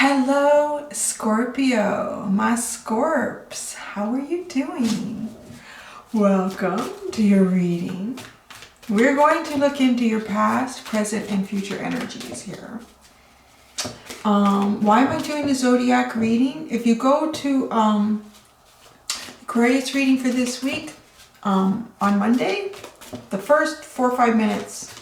Hello, Scorpio, my Scorps. How are you doing? Welcome to your reading. We're going to look into your past, present, and future energies here. Why am I doing the zodiac reading? If you go to Aquarius reading for this week, on Monday, the first 4 or 5 minutes,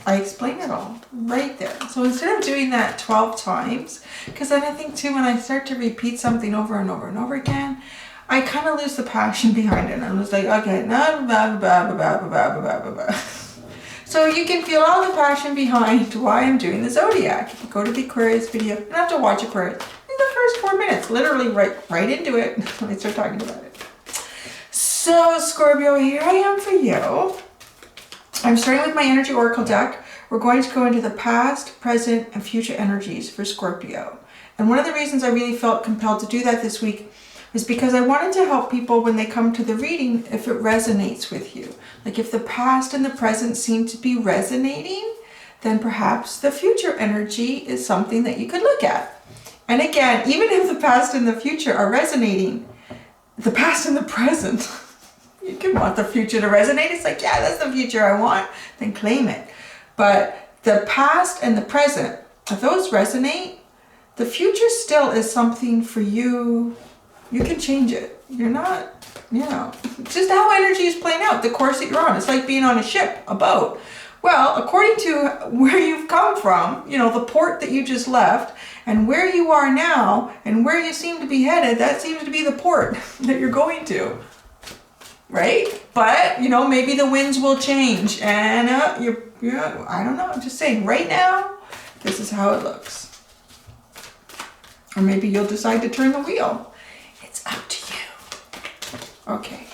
I explain it all right there. So instead of doing that 12 times, because then I think too, when I start to repeat something over and over and over again, I kind of lose the passion behind it. I'm just like, okay, blah, blah, blah, blah, blah, blah, blah, blah. So you can feel all the passion behind why I'm doing the zodiac. If you go to the Aquarius video, you don't have to watch Aquarius. In the first 4 minutes, literally right into it when I start talking about it. So Scorpio, here I am for you. I'm starting with my energy oracle deck. We're going to go into the past, present, and future energies for Scorpio. And one of the reasons I really felt compelled to do that this week is because I wanted to help people when they come to the reading if it resonates with you. Like if the past and the present seem to be resonating, then perhaps the future energy is something that you could look at. And again, even if the past and the future are resonating, the past and the present, you can want the future to resonate. It's like, yeah, that's the future I want, then claim it. But the past and the present, if those resonate, the future still is something for you. You can change it. You're not, it's just how energy is playing out, the course that you're on. It's like being on a ship, a boat. Well, according to where you've come from, the port that you just left, and where you are now, and where you seem to be headed, that seems to be the port that you're going to. Right? But, maybe the winds will change and I don't know. I'm just saying right now, this is how it looks. Or maybe you'll decide to turn the wheel. It's up to you. Okay.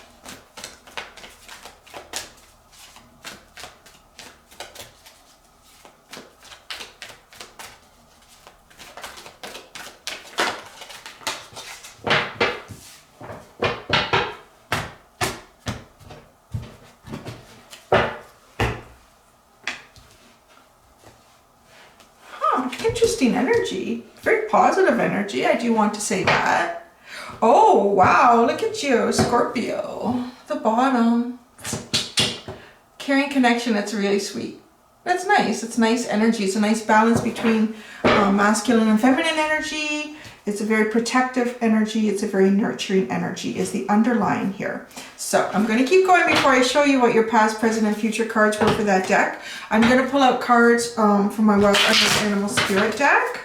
Interesting energy, very positive energy. I do want to say that. Oh, wow, look at you, Scorpio. The bottom. Caring connection, that's really sweet. That's nice. It's nice energy. It's a nice balance between masculine and feminine energy. It's a very protective energy. It's a very nurturing energy is the underlying here. So I'm going to keep going before I show you what your past, present, and future cards were for that deck. I'm going to pull out cards from my Wild Animal Spirit deck.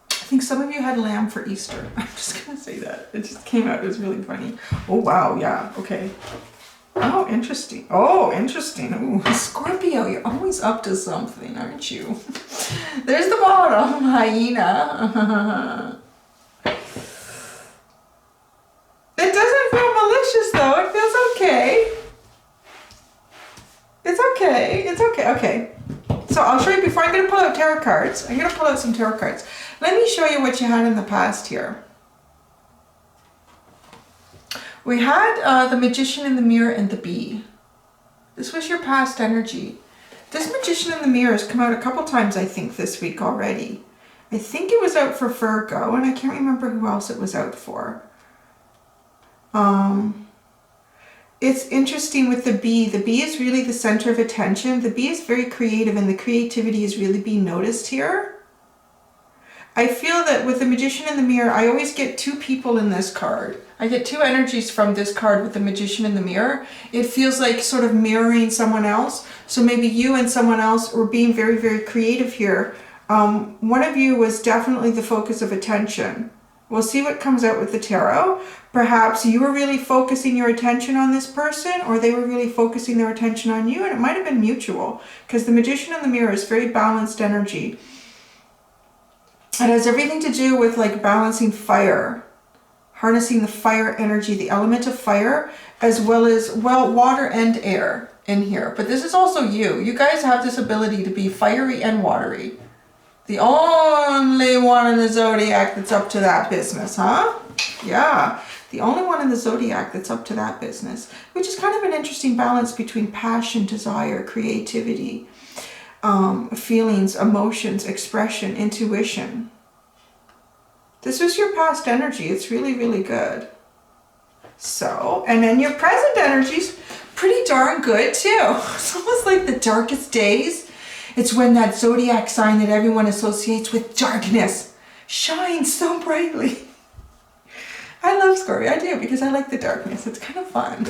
I think some of you had lamb for Easter. I'm just going to say that. It just came out. It was really funny. Oh, wow. Yeah. Okay. Oh, interesting. Oh, interesting. Ooh, Scorpio, you're always up to something, aren't you? There's the bottom. Hyena. It doesn't feel malicious, though. It feels okay. It's okay. It's okay. Okay. So I'll show you before I'm going to pull out tarot cards. I'm going to pull out some tarot cards. Let me show you what you had in the past here. We had the Magician in the Mirror and the Bee. This was your past energy. This Magician in the Mirror has come out a couple times, I think, this week already. I think it was out for Virgo, and I can't remember who else it was out for. It's interesting with the Bee. The Bee is really the center of attention. The Bee is very creative, and the creativity is really being noticed here. I feel that with the Magician in the Mirror, I always get two people in this card. I get two energies from this card with the Magician in the Mirror. It feels like sort of mirroring someone else. So maybe you and someone else were being very, very creative here. One of you was definitely the focus of attention. We'll see what comes out with the tarot, Perhaps you were really focusing your attention on this person, or they were really focusing their attention on you, and it might have been mutual, because the Magician in the Mirror is very balanced energy. It has everything to do with like balancing fire, harnessing the fire energy, the element of fire, as well as, well, water and air in here. But this is also you. You guys have this ability to be fiery and watery. The only one in the zodiac that's up to that business, huh? Yeah, the only one in the zodiac that's up to that business, which is kind of an interesting balance between passion, desire, creativity, feelings, emotions, expression, intuition. This is your past energy. It's really, really good. So, and then your present energy's pretty darn good too. It's almost like the darkest days. It's when that zodiac sign that everyone associates with darkness shines so brightly. I love Scorpio. I do, because I like the darkness. It's kind of fun.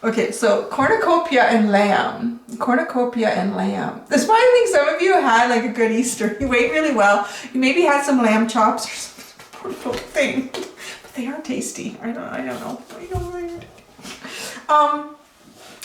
Okay, so cornucopia and lamb. Cornucopia and lamb. That's why I think some of you had like a good Easter. You ate really well. You maybe had some lamb chops or some poor thing. But they are tasty. I don't know.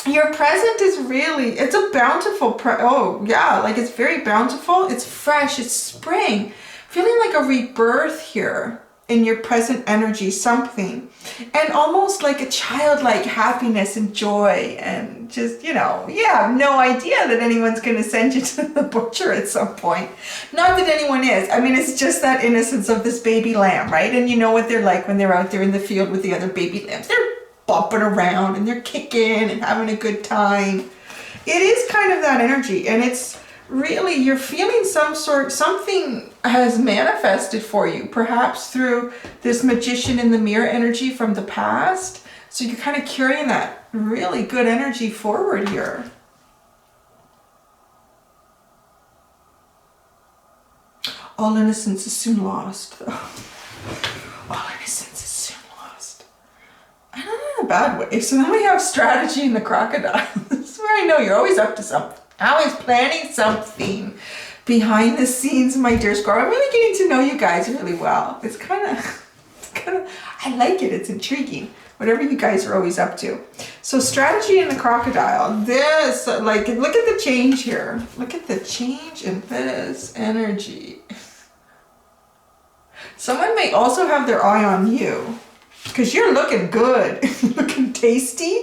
Your present is really, it's a bountiful, oh yeah, like it's very bountiful. It's fresh, it's spring. Feeling like a rebirth here in your present energy, something. And almost like a childlike happiness and joy, and just, you know, you have no idea that anyone's going to send you to the butcher at some point. Not that anyone is. I mean, it's just that innocence of this baby lamb, right? And you know what they're like when they're out there in the field with the other baby lambs. They're bumping around and they're kicking and having a good time. It is kind of that energy, and it's really, you're feeling something has manifested for you, perhaps through this Magician in the Mirror energy from the past. So you're kind of carrying that really good energy forward here. All innocence is soon lost, though. All innocence is soon lost. And not in a bad way. So then we have strategy in the crocodile. This is where I know you're always up to something. Always planning something behind the scenes, my dear Scorpio. I'm really getting to know you guys really well. It's kind of, I like it. It's intriguing. Whatever you guys are always up to. So strategy in the crocodile. This, like, look at the change here. Look at the change in this energy. Someone may also have their eye on you, because you're looking good. Looking tasty.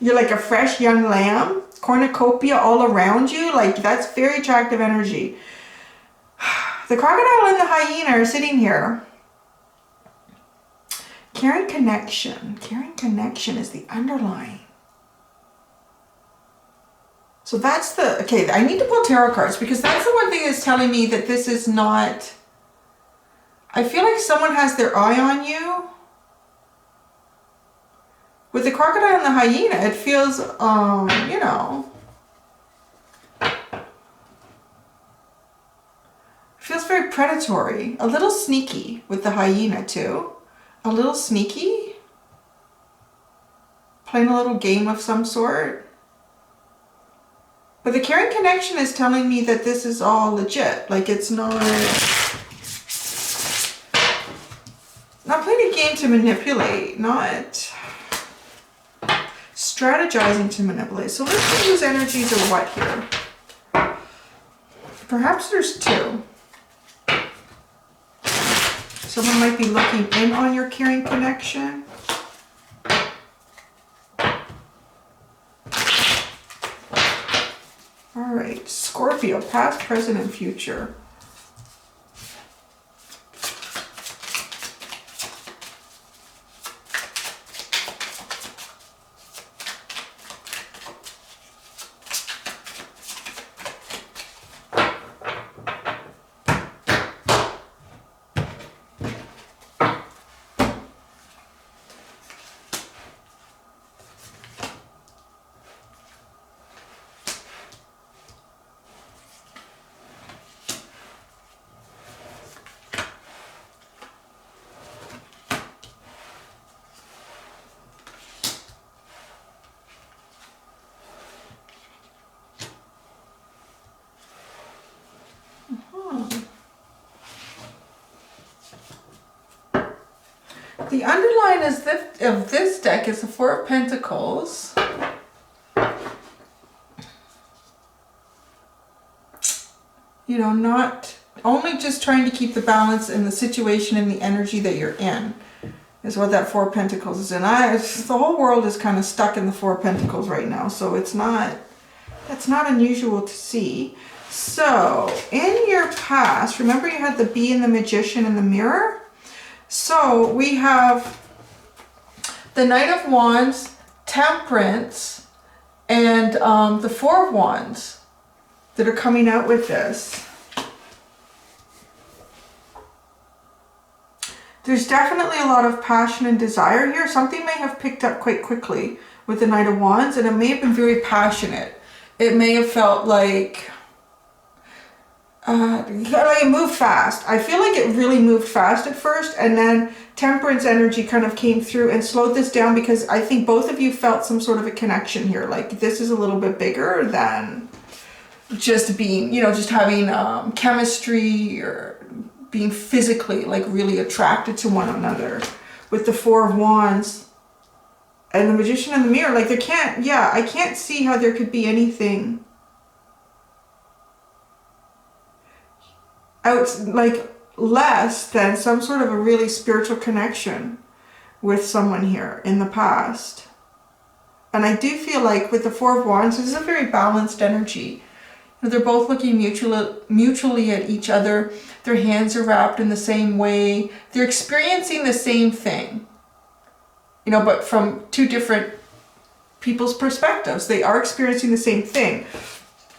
You're like a fresh young lamb. Cornucopia all around you. Like, that's very attractive energy. The crocodile and the hyena are sitting here. Caring connection. Caring connection is the underlying. So that's the, okay, I need to pull tarot cards, because that's the one thing that's telling me that this is not, I feel like someone has their eye on you. With the crocodile and the hyena, it feels, you know, feels very predatory. A little sneaky with the hyena too. A little sneaky. Playing a little game of some sort. But the caring connection is telling me that this is all legit. Like, it's not playing a game to manipulate, not strategizing to manipulate. So let's see whose energies are what here. Perhaps there's two. Someone might be looking in on your caring connection. All right, Scorpio, past, present, and future. The underlying line is of this deck is the Four of Pentacles. You know, not only just trying to keep the balance in the situation and the energy that you're in is what that Four of Pentacles is. And the whole world is kind of stuck in the Four of Pentacles right now. So that's not unusual to see. So in your past, remember you had the Bee and the Magician and the Mirror? So we have the Knight of Wands, Temperance, and the Four of Wands that are coming out with this. There's definitely a lot of passion and desire here. Something may have picked up quite quickly with the Knight of Wands, and it may have been very passionate. It may have felt like it moved fast. I feel like it really moved fast at first, and then Temperance energy kind of came through and slowed this down, because I think both of you felt some sort of a connection here. Like this is a little bit bigger than just being, you know, just having chemistry or being physically like really attracted to one another. With the Four of Wands and the Magician and the Mirror, like I can't see how there could be anything out like less than some sort of a really spiritual connection with someone here in the past. And I do feel like with the Four of Wands, this is a very balanced energy. They're both looking mutually at each other. Their hands are wrapped in the same way. They're experiencing the same thing, you know, but from two different people's perspectives. They are experiencing the same thing.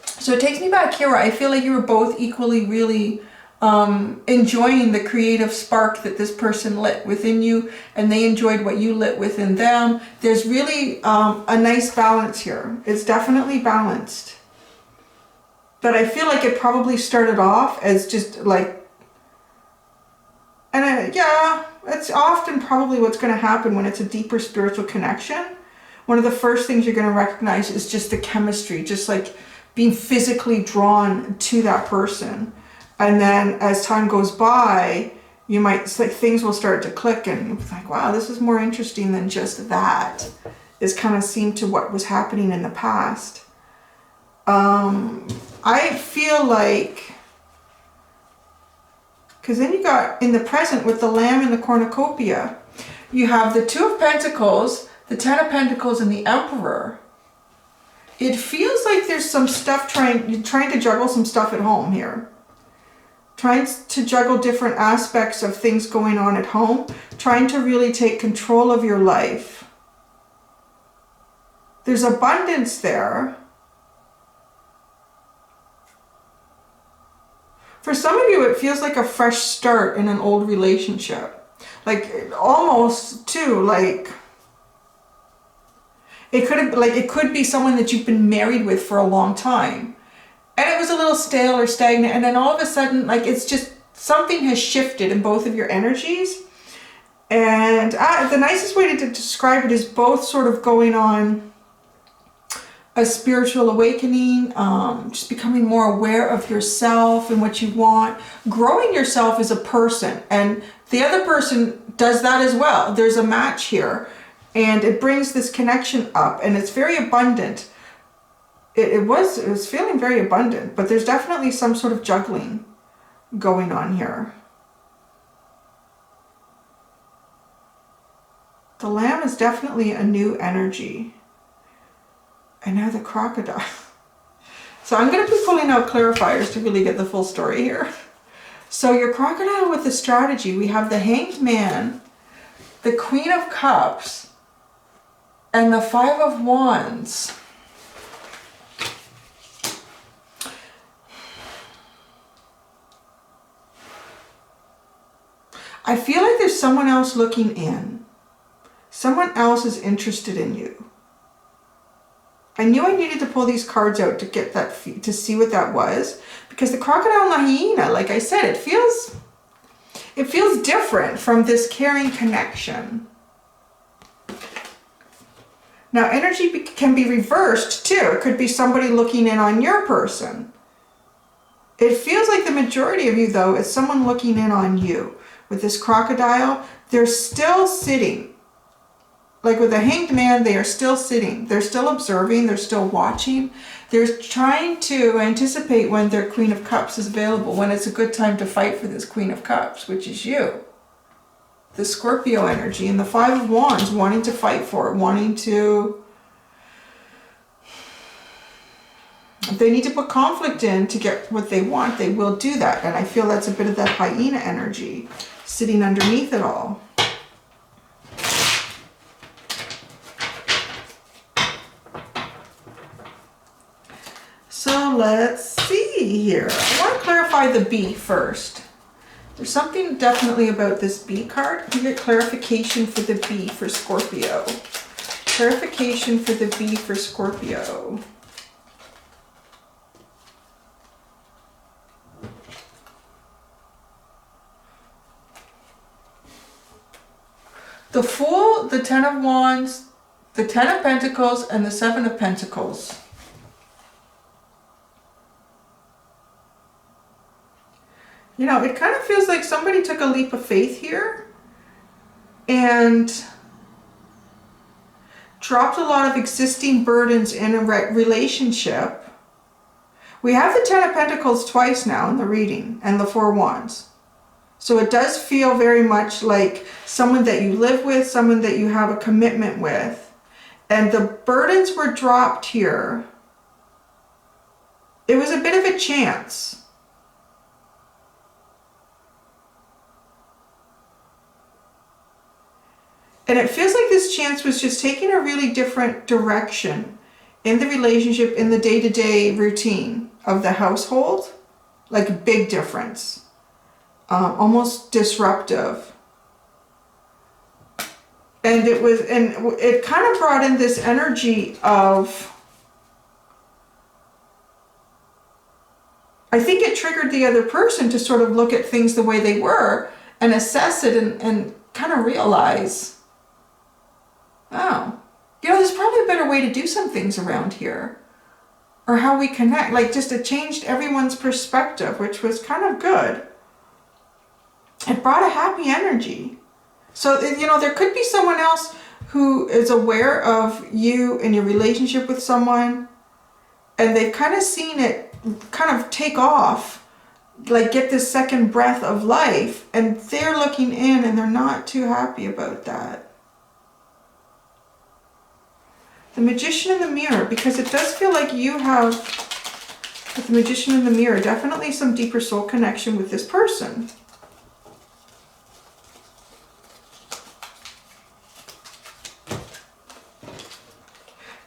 So it takes me back here where I feel like you were both equally really enjoying the creative spark that this person lit within you, and they enjoyed what you lit within them. There's really a nice balance here. It's definitely balanced. But I feel like it probably started off as just like, and yeah, it's often probably what's going to happen when it's a deeper spiritual connection. One of the first things you're going to recognize is just the chemistry, just like being physically drawn to that person. And then as time goes by, you might, it's like things will start to click and it's like, wow, this is more interesting than just that. Is kind of seemed to what was happening in the past. I feel like, because then you got in the present with the Lamb and the Cornucopia, you have the Two of Pentacles, the Ten of Pentacles, and the Emperor. It feels like there's some stuff you're trying to juggle some stuff at home here. Trying to juggle different aspects of things going on at home. Trying to really take control of your life. There's abundance there. For some of you, it feels like a fresh start in an old relationship. Like almost too, like it could be someone that you've been married with for a long time. And it was a little stale or stagnant, and then all of a sudden, like it's just something has shifted in both of your energies. And the nicest way to describe it is both sort of going on a spiritual awakening, just becoming more aware of yourself and what you want, growing yourself as a person, and the other person does that as well. There's a match here, and it brings this connection up, and it's very abundant. It was feeling very abundant, but there's definitely some sort of juggling going on here. The Lamb is definitely a new energy. And now the Crocodile. So I'm going to be pulling out clarifiers to really get the full story here. So your Crocodile with the strategy, we have the Hanged Man, the Queen of Cups, and the Five of Wands. I feel like there's someone else looking in. Someone else is interested in you. I knew I needed to pull these cards out to get that, to see what that was, because the Crocodile and the Hyena, like I said, it feels different from this caring connection. Now, energy can be reversed too. It could be somebody looking in on your person. It feels like the majority of you, though, is someone looking in on you. With this Crocodile, they're still sitting like with the Hanged Man, they are still sitting. They're still observing. They're still watching. They're trying to anticipate when their Queen of Cups is available, when it's a good time to fight for this Queen of Cups, which is you. The Scorpio energy and the Five of Wands, wanting to fight for it, wanting to... If they need to put conflict in to get what they want, they will do that. And I feel that's a bit of that hyena energy sitting underneath it all. So let's see here. I want to clarify the B first. There's something definitely about this B card. You get clarification for the B for Scorpio. Clarification for the B for Scorpio. The Fool, the Ten of Wands, the Ten of Pentacles, and the Seven of Pentacles. You know, it kind of feels like somebody took a leap of faith here and dropped a lot of existing burdens in a relationship. We have the Ten of Pentacles twice now in the reading and the Four of Wands. So it does feel very much like someone that you live with, someone that you have a commitment with. And the burdens were dropped here. It was a bit of a chance. And it feels like this chance was just taking a really different direction in the relationship, in the day-to-day routine of the household. Like a big difference. Almost disruptive. And it kind of brought in this energy of, I think it triggered the other person to sort of look at things the way they were and assess it and kind of realize, oh, you know, there's probably a better way to do some things around here. Or how we connect. Like, just it changed everyone's perspective, which was kind of good. It brought a happy energy. So, you know, there could be someone else who is aware of you and your relationship with someone, and they've kind of seen it kind of take off, like get this second breath of life, and they're looking in and they're not too happy about that. The Magician in the Mirror, because it does feel like you have, with the Magician in the Mirror, definitely some deeper soul connection with this person.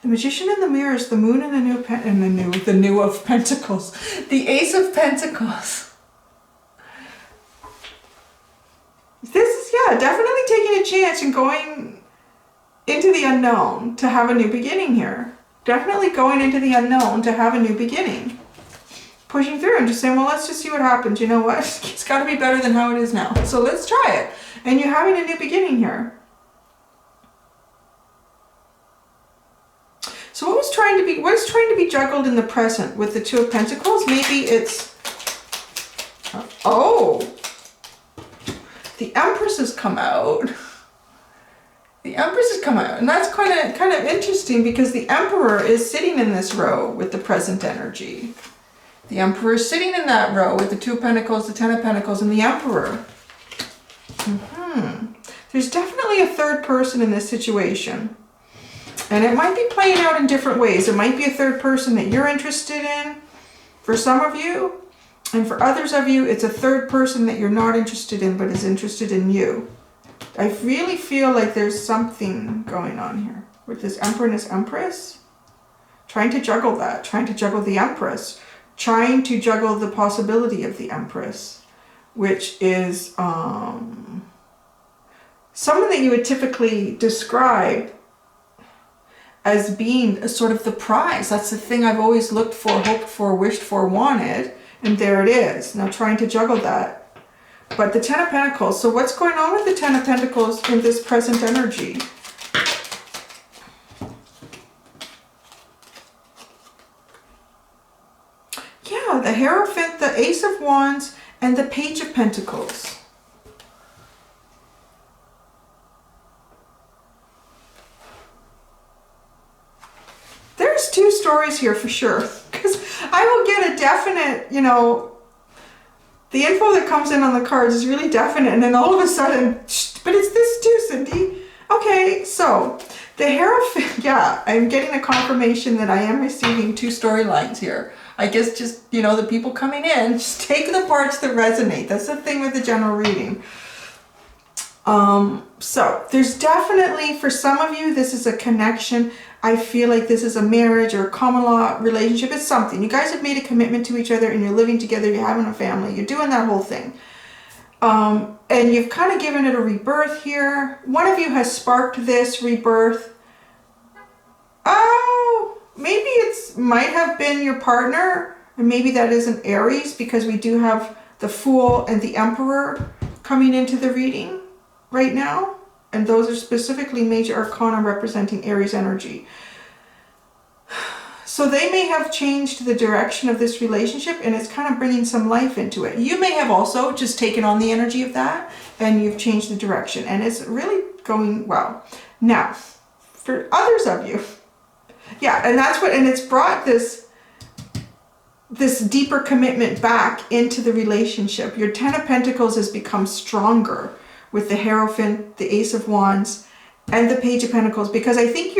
The Magician in the Mirror is the Moon and the New of Pentacles. The Ace of Pentacles. This is, yeah, definitely taking a chance and going into the unknown to have a new beginning here. Definitely going into the unknown to have a new beginning. Pushing through and just saying, well, let's just see what happens. You know what? It's got to be better than how it is now. So let's try it. And you're having a new beginning here. So what is trying to be juggled in the present with the Two of Pentacles? Maybe it's, oh, the Empress has come out. The Empress has come out, and that's kind of interesting because the Emperor is sitting in this row with the present energy. The Emperor is sitting in that row with the Two of Pentacles, the Ten of Pentacles, and the Emperor. There's definitely a third person in this situation. And it might be playing out in different ways. It might be a third person that you're interested in for some of you. And for others of you, it's a third person that you're not interested in but is interested in you. I really feel like there's something going on here with this Emperor and this Empress. Trying to juggle that. Trying to juggle the Empress. Trying to juggle the possibility of the Empress. Which is someone that you would typically describe as being a sort of the prize. That's the thing I've always looked for, hoped for, wished for, wanted. And there it is. Now trying to juggle that. But the Ten of Pentacles. So what's going on with the Ten of Pentacles in this present energy? Yeah, the Hierophant, the Ace of Wands, and the Page of Pentacles. two stories here for sure, because I will get a definite, you know, the info that comes in on the cards is really definite, and then all of a sudden, but it's this too, Cindy. Okay, so the Hierophant, yeah, I'm getting a confirmation that I am receiving two storylines here. I guess just, you know, the people coming in, just take the parts that resonate. That's the thing with the general reading. So there's definitely, for some of you, this is a connection. I feel like this is a marriage or a common law relationship. It's something. You guys have made a commitment to each other and you're living together. You're having a family. You're doing that whole thing. And you've kind of given it a rebirth here. One of you has sparked this rebirth. Oh, maybe it's might have been your partner, and maybe that is an Aries, because we do have the Fool and the Emperor coming into the reading right now, and those are specifically major arcana representing Aries energy. So they may have changed the direction of this relationship, and it's kind of bringing some life into it. You may have also just taken on the energy of that and you've changed the direction, and it's really going well. Now, for others of you, yeah, and that's what, and it's brought this deeper commitment back into the relationship. Your Ten of Pentacles has become stronger with the Hierophant, the Ace of Wands, and the Page of Pentacles, because I think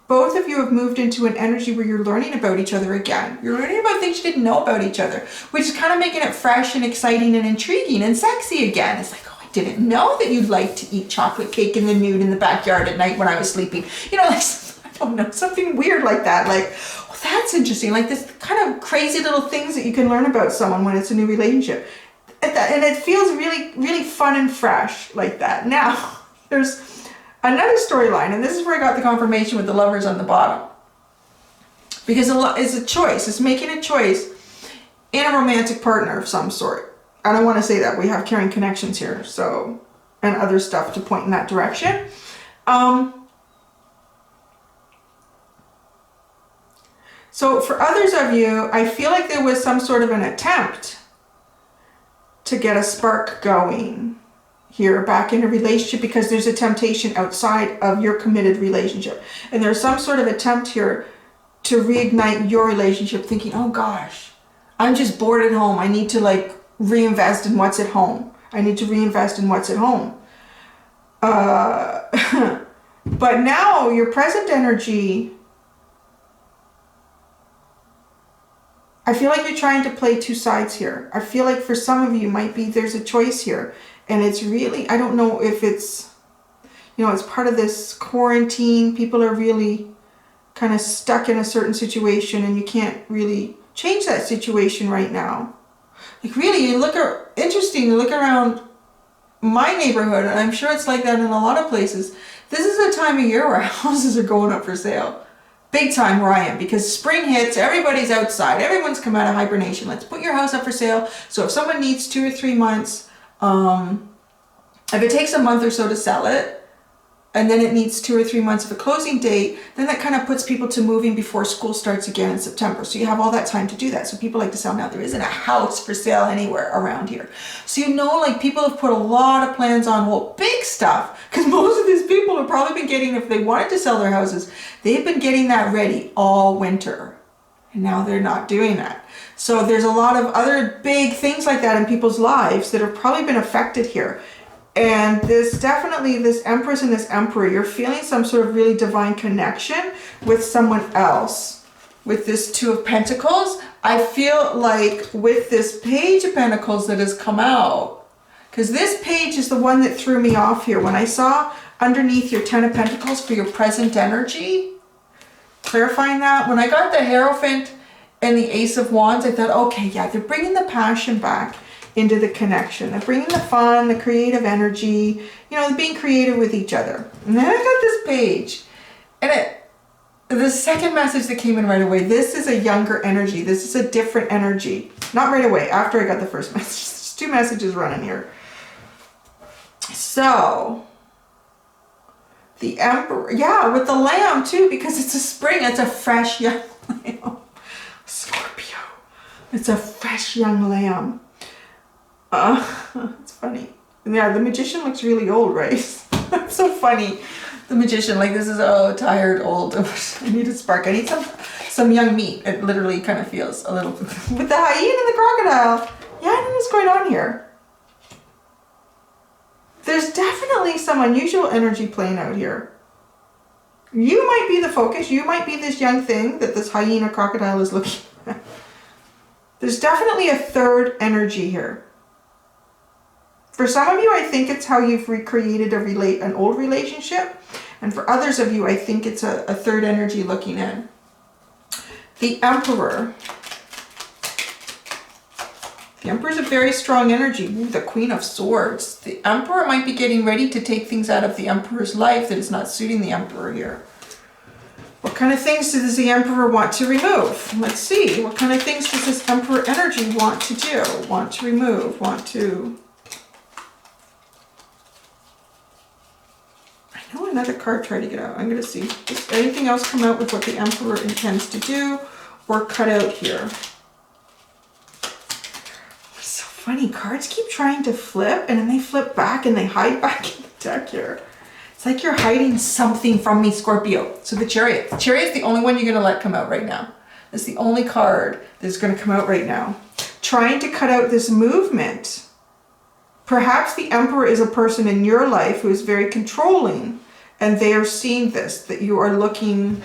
both of you have moved into an energy where you're learning about each other again. You're learning about things you didn't know about each other, which is kind of making it fresh and exciting and intriguing and sexy again. It's like, oh, I didn't know that you'd like to eat chocolate cake in the nude in the backyard at night when I was sleeping. You know, like, I don't know, something weird like that. Like, oh, that's interesting. Like this kind of crazy little things that you can learn about someone when it's a new relationship. And it feels really, really fun and fresh like that. Now, there's another storyline, and this is where I got the confirmation with the Lovers on the bottom. Because it's a choice. It's making a choice in a romantic partner of some sort. I don't want to say that. We have caring connections here, so, and other stuff to point in that direction. So for others of you, I feel like there was some sort of an attempt to get a spark going here back in a relationship, because there's a temptation outside of your committed relationship. And there's some sort of attempt here to reignite your relationship, thinking, oh gosh, I'm just bored at home. I need to like reinvest in what's at home. I need to reinvest in what's at home. But now your present energy, I feel like you're trying to play two sides here. I feel like for some of you there's a choice here. And it's really, I don't know if it's, you know, it's part of this quarantine. People are really kind of stuck in a certain situation and you can't really change that situation right now. Like really, you look around my neighborhood, and I'm sure it's like that in a lot of places. This is a time of year where houses are going up for sale. Big time where I am, because spring hits, everybody's outside, everyone's come out of hibernation. Let's put your house up for sale. So if someone needs 2 or 3 months, if it takes a month or so to sell it, and then it needs 2 or 3 months of a closing date, then that kind of puts people to moving before school starts again in September. So you have all that time to do that. So people like to sell now. There isn't a house for sale anywhere around here. So you know, like people have put a lot of plans on hold, big stuff, because most of these people have probably been getting, if they wanted to sell their houses, they've been getting that ready all winter. And now they're not doing that. So there's a lot of other big things like that in people's lives that have probably been affected here. And this definitely, this Empress and this Emperor, you're feeling some sort of really divine connection with someone else. With this Two of Pentacles, I feel like with this Page of Pentacles that has come out, because this page is the one that threw me off here. When I saw underneath your Ten of Pentacles for your present energy, clarifying that, when I got the Hierophant and the Ace of Wands, I thought, okay, yeah, they're bringing the passion back into the connection. They're bringing the fun, the creative energy, you know, being creative with each other. And then I got this page, and the second message that came in right away, this is a younger energy. This is a different energy. Not right away, after I got the first message. There's 2 messages running here. So, the Emperor, yeah, with the Lamb too, because it's a spring, it's a fresh young lamb. Scorpio, it's a fresh young lamb. It's funny. Yeah, the Magician looks really old, right? That's so funny. The Magician, like this is tired, old. I need a spark. I need some young meat. It literally kind of feels a little with the hyena and the crocodile. Yeah, I don't know what's going on here. There's definitely some unusual energy playing out here. You might be the focus. You might be this young thing that this hyena crocodile is looking at. There's definitely a third energy here. For some of you, I think it's how you've recreated an old relationship. And for others of you, I think it's a third energy looking in. The Emperor. The Emperor is a very strong energy. Ooh, the Queen of Swords. The Emperor might be getting ready to take things out of the Emperor's life that is not suiting the Emperor here. What kind of things does the Emperor want to remove? Let's see. What kind of things does this Emperor energy want to do? Want to remove? Want to... I know another card tried to get out. I'm going to see. Does anything else come out with what the Emperor intends to do or cut out here? It's so funny. Cards keep trying to flip and then they flip back and they hide back in the deck here. It's like you're hiding something from me, Scorpio. So the Chariot. The Chariot's the only one you're going to let come out right now. It's the only card that's going to come out right now. Trying to cut out this movement. Perhaps the Emperor is a person in your life who is very controlling and they are seeing this, that you are looking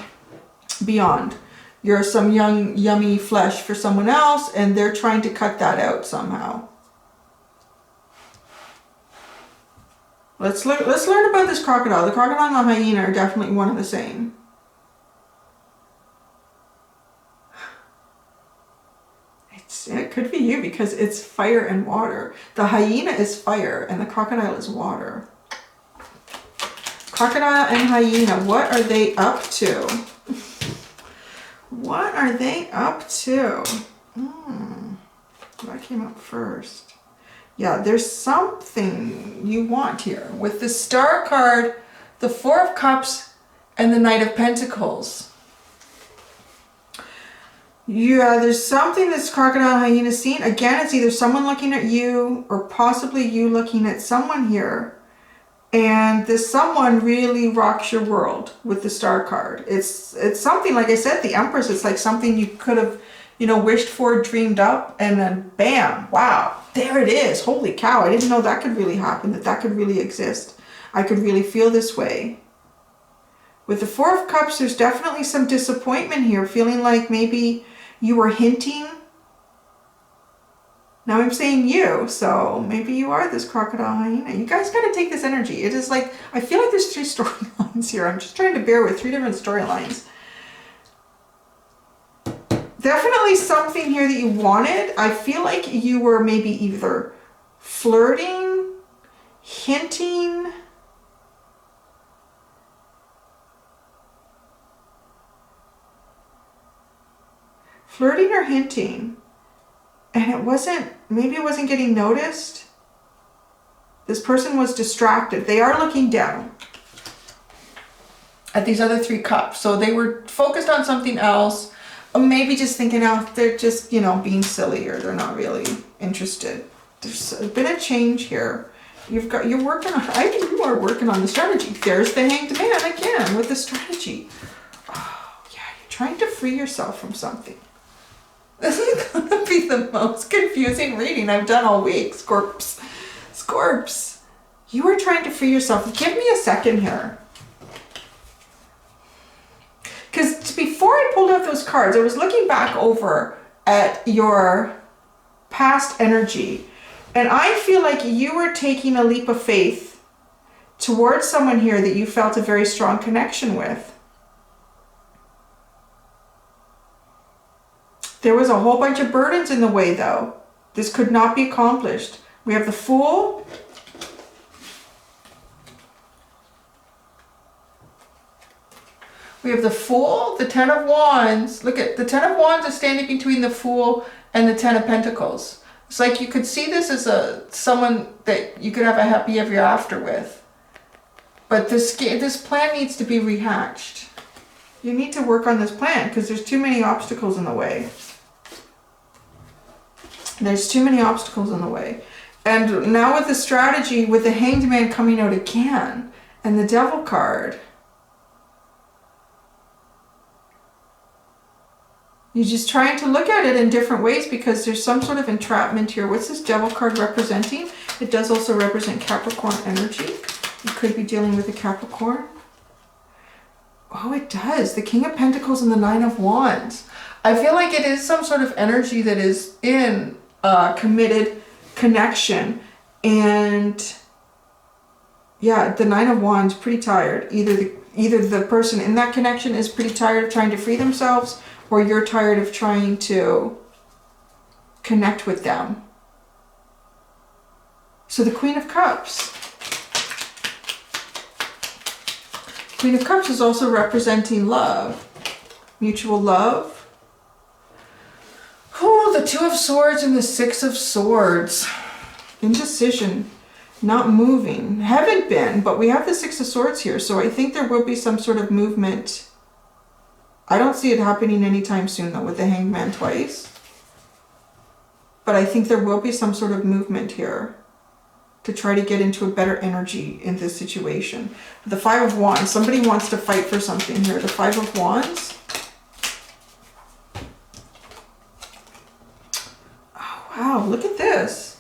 beyond. You're some young, yummy flesh for someone else and they're trying to cut that out somehow. Let's learn about this crocodile. The crocodile and the hyena are definitely one and the same. It could be you because it's fire and water. The hyena is fire and the crocodile is water. Crocodile and hyena, what are they up to? What are they up to? That came up first. Yeah, there's something you want here. With the Star card, the Four of Cups, and the Knight of Pentacles. Yeah, there's something this crocodile hyena seen. Again, it's either someone looking at you or possibly you looking at someone here. And this someone really rocks your world with the Star card. It's something, like I said, the Empress, it's like something you could have, wished for, dreamed up, and then bam, wow, there it is. Holy cow, I didn't know that could really happen, that could really exist. I could really feel this way. With the Four of Cups, there's definitely some disappointment here, feeling like maybe you were hinting. Now I'm saying you, so maybe you are this crocodile hyena. You guys got to take this energy. It is like, I feel like there's 3 storylines here. I'm just trying to bear with 3 different storylines. Definitely something here that you wanted. I feel like you were maybe either flirting, hinting, or hinting, and maybe it wasn't getting noticed. This person was distracted. They are looking down at these other 3 cups. So they were focused on something else, or maybe just thinking, oh, they're just, being silly, or they're not really interested. There's been a change here. You are working on the strategy. There's the Hanged Man again with the strategy. Oh, yeah, you're trying to free yourself from something. This is going to be the most confusing reading I've done all week, Scorps. Scorps, you are trying to free yourself. Give me a second here. Because before I pulled out those cards, I was looking back over at your past energy. And I feel like you were taking a leap of faith towards someone here that you felt a very strong connection with. There was a whole bunch of burdens in the way, though. This could not be accomplished. We have the Fool. We have the Fool, the Ten of Wands. Look at the Ten of Wands is standing between the Fool and the Ten of Pentacles. It's like you could see this as someone that you could have a happy ever after with. But this plan needs to be rehatched. You need to work on this plan because there's too many obstacles in the way. There's too many obstacles in the way. And now with the strategy, with the Hanged Man coming out again, and the Devil card, You're just trying to look at it in different ways because there's some sort of entrapment here. What's this Devil card representing? It does also represent Capricorn energy. You could be dealing with a Capricorn. Oh, it does. The King of Pentacles and the Nine of Wands. I feel like it is some sort of energy that is in a committed connection. And yeah, the Nine of Wands, pretty tired. Either the person in that connection is pretty tired of trying to free themselves, or you're tired of trying to connect with them. So the Queen of Cups. Queen of Cups is also representing love. Mutual love. Oh, the Two of Swords and the Six of Swords. Indecision. Not moving. Haven't been, but we have the Six of Swords here, so I think there will be some sort of movement. I don't see it happening anytime soon, though, with the Hanged Man twice. But I think there will be some sort of movement here to try to get into a better energy in this situation. The Five of Wands. Somebody wants to fight for something here. The Five of Wands. Oh, wow. Look at this.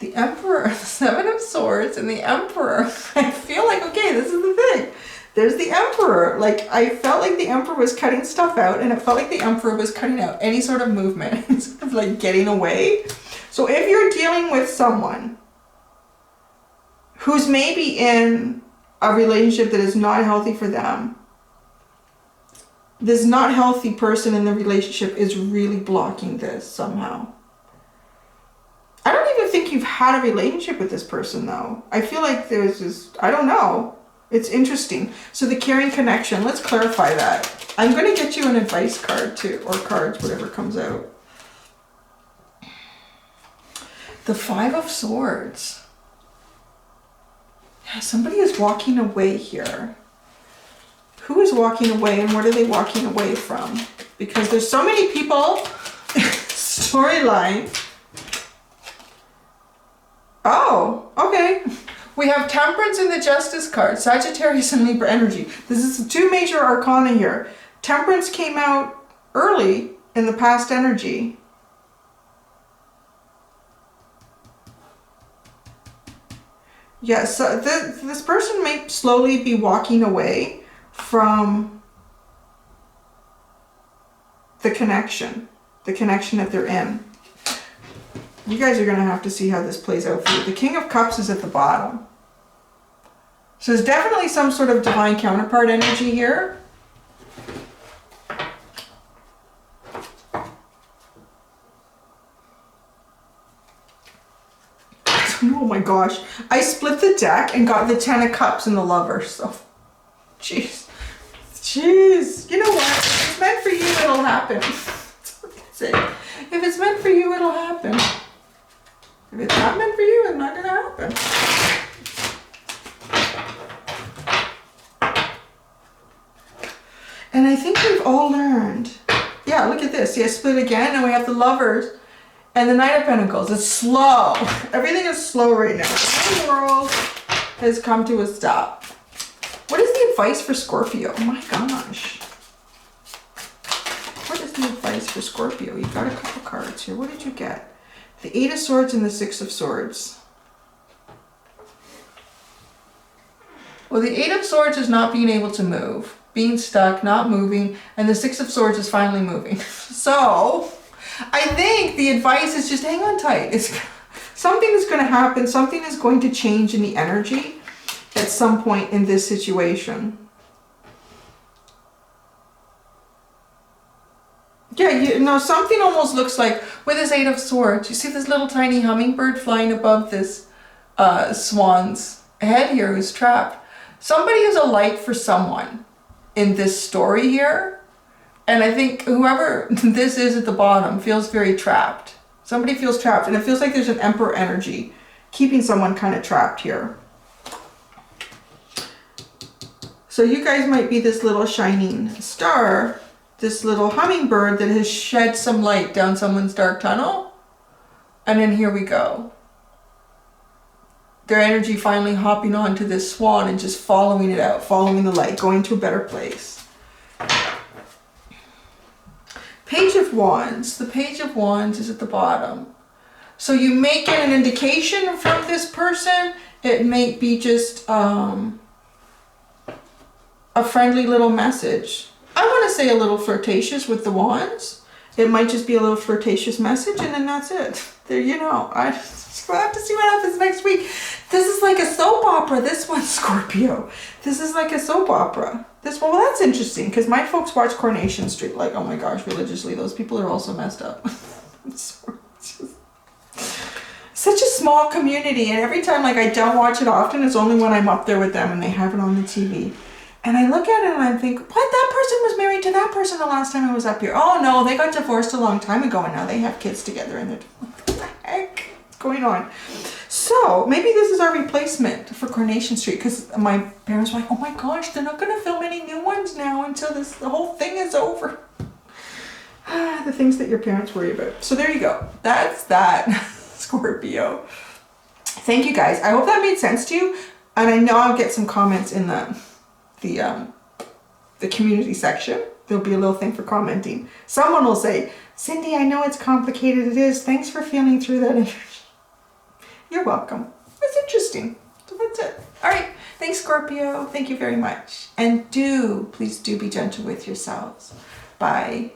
The Emperor, the Seven of Swords, and the Emperor. I feel like, okay, this is the thing. There's the Emperor. Like, I felt like the Emperor was cutting stuff out, and it felt like the Emperor was cutting out any sort of movement, sort of like getting away. So if you're dealing with someone who's maybe in a relationship that is not healthy for them, this not healthy person in the relationship is really blocking this somehow. I don't even think you've had a relationship with this person, though. I feel like there's this, I don't know. It's interesting. So the caring connection, let's clarify that. I'm going to get you an advice card too, or cards, whatever comes out. The Five of Swords. Yeah, somebody is walking away here. Who is walking away, and what are they walking away from? Because there's so many people. Storyline. Oh, okay. We have Temperance in the Justice card, Sagittarius and Libra energy. This is the two major arcana here. Temperance came out early in the past energy. Yeah, so this person may slowly be walking away from the connection that they're in. You guys are going to have to see how this plays out for you. The King of Cups is at the bottom. So there's definitely some sort of divine counterpart energy here. Oh my gosh. I split the deck and got the Ten of Cups and the Lover. So, jeez. Jeez. You know what? If it's meant for you, it'll happen. That's what I say. If it's meant for you, it'll happen. If it's not meant for you, it's not going to happen. And I think we've all learned. Yeah, look at this. See, I split again, and we have the Lovers and the Knight of Pentacles. It's slow. Everything is slow right now. The world has come to a stop. What is the advice for Scorpio? Oh my gosh. What is the advice for Scorpio? You got a couple cards here. What did you get? The Eight of Swords and the Six of Swords. Well, the Eight of Swords is not being able to move. Being stuck, not moving. And the Six of Swords is finally moving. So, I think the advice is just hang on tight. Something is going to happen. Something is going to change in the energy at some point in this situation. Yeah, you know, something almost looks like, with this Eight of Swords, you see this little tiny hummingbird flying above this swan's head here who's trapped. Somebody is a light for someone in this story here. And I think whoever this is at the bottom feels very trapped. Somebody feels trapped, and it feels like there's an Emperor energy keeping someone kind of trapped here. So you guys might be this little shining star, this little hummingbird that has shed some light down someone's dark tunnel. And then here we go. Their energy finally hopping onto this swan and just following it out, following the light, going to a better place. Page of Wands. The Page of Wands is at the bottom. So you may get an indication from this person. It may be just a friendly little message. I want to say a little flirtatious with the wands. It might just be a little flirtatious message, and then that's it. There you know. I have to see what happens next week. This is like a soap opera. This one, Scorpio. This is like a soap opera. This one, well, that's interesting because my folks watch Coronation Street. Like, oh my gosh, religiously. Those people are also messed up. Such a small community, and every time, like, I don't watch it often. It's only when I'm up there with them and they have it on the TV. And I look at it and I think, what? That person was married to that person the last time I was up here. Oh no, they got divorced a long time ago and now they have kids together and they're, what the heck is going on? So maybe this is our replacement for Coronation Street, because my parents were like, oh my gosh, they're not going to film any new ones now until the whole thing is over. The things that your parents worry about. So there you go. That's that, Scorpio. Thank you guys. I hope that made sense to you. And I know I'll get some comments in the community section. There'll be a little thing for commenting. Someone will say, Cindy, I know it's complicated. It is. Thanks for feeling through that energy. You're welcome. It's interesting. So that's it. All right. Thanks, Scorpio. Thank you very much. And please do be gentle with yourselves. Bye.